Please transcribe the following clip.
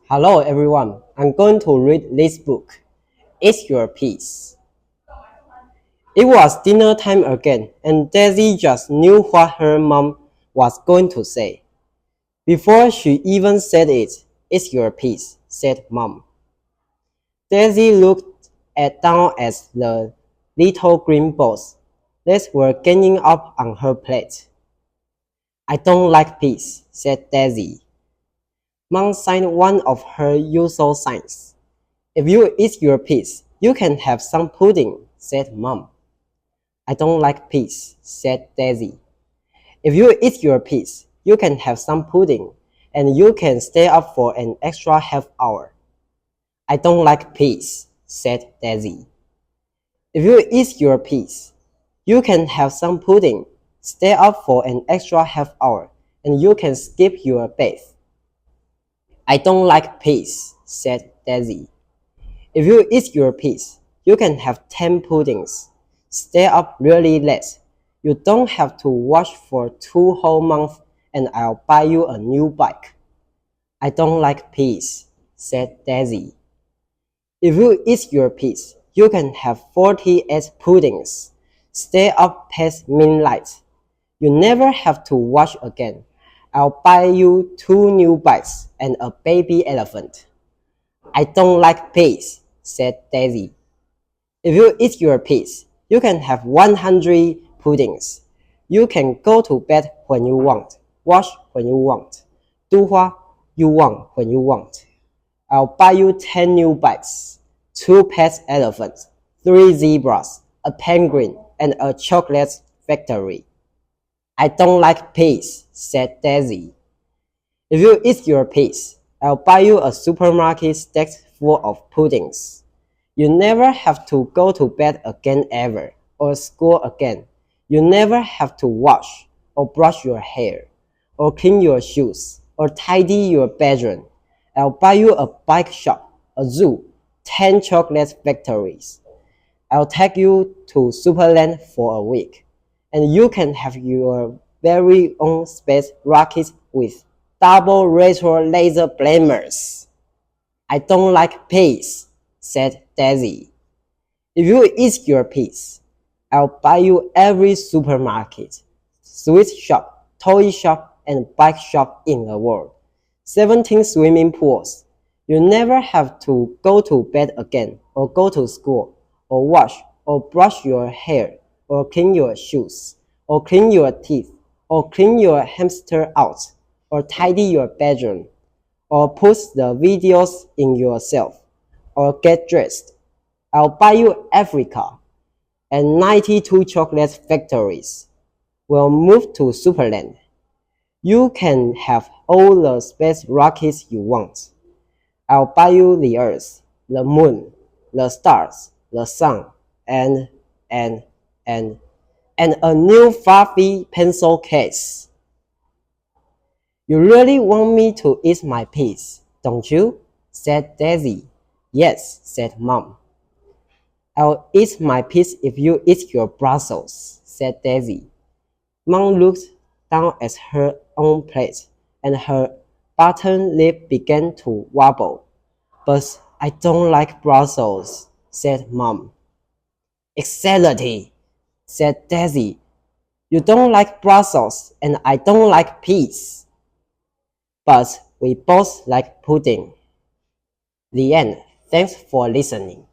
Hello everyone, I'm going to read this book. It's Your Peace. It was dinner time again, and Daisy just knew what her mom was going to say. Before she even said it, "It's your piece," said Mom. Daisy looked down at the little green balls that were gaining up on her plate. "I don't like peas," said Daisy. Mom signed one of her usual signs. "If you eat your peas, you can have some pudding," said Mom. "I don't like peas," said Daisy. "If you eat your peas, you can have some pudding, and you can stay up for an extra half hour." "I don't like peas," said Daisy. "If you eat your peas, you can have some pudding, stay up for an extra half hour, and you can skip your bath." "I don't like peas," said Daisy. "If you eat your peas, you can have 10 puddings. Stay up really late. You don't have to wash for 2 whole months, and I'll buy you a new bike." "I don't like peas," said Daisy. "If you eat your peas, you can have 48 puddings. Stay up past midnight. You never have to wash again. I'll buy you 2 new bikes and a baby elephant." "I don't like peas," said Daisy. "If you eat your peas, you can have 100 puddings. You can go to bed when you want, wash when you want, do what you want when you want. I'll buy you 10 new bikes, 2 pet elephants, 3 zebras, a penguin, and a chocolate factory." "I don't like peas," said Daisy. "If you eat your peas, I'll buy you a supermarket stacked full of puddings. You never have to go to bed again ever, or school again. You never have to wash, or brush your hair, or clean your shoes, or tidy your bedroom. I'll buy you a bike shop, a zoo, 10 chocolate factories. I'll take you to Superland for a week, and you can have your very own space rocket with double retro laser flamers." "I don't like peas," said Daisy. "If you eat your peas, I'll buy you every supermarket, sweet shop, toy shop, and bike shop in the world. 17 swimming pools. You never have to go to bed again, or go to school, or wash, or brush your hair, or clean your shoes, or clean your teeth, or clean your hamster out, or tidy your bedroom, or put the videos in yourself, or get dressed. I'll buy you Africa, and 92 chocolate factories. We'll move to Superland. You can have all the space rockets you want. I'll buy you the Earth, the Moon, the stars, the sun, and, and, and a new fluffy pencil case." "You really want me to eat my peas, don't you?" said Daisy. "Yes," said Mom. "I'll eat my peas if you eat your Brussels," said Daisy. Mom looked down at her own plate, and her bottom lip began to wobble. "But I don't like Brussels," said Mom. "Exactly," said Daisy. "You don't like Brussels, and I don't like peas. But we both like pudding." The end. Thanks for listening.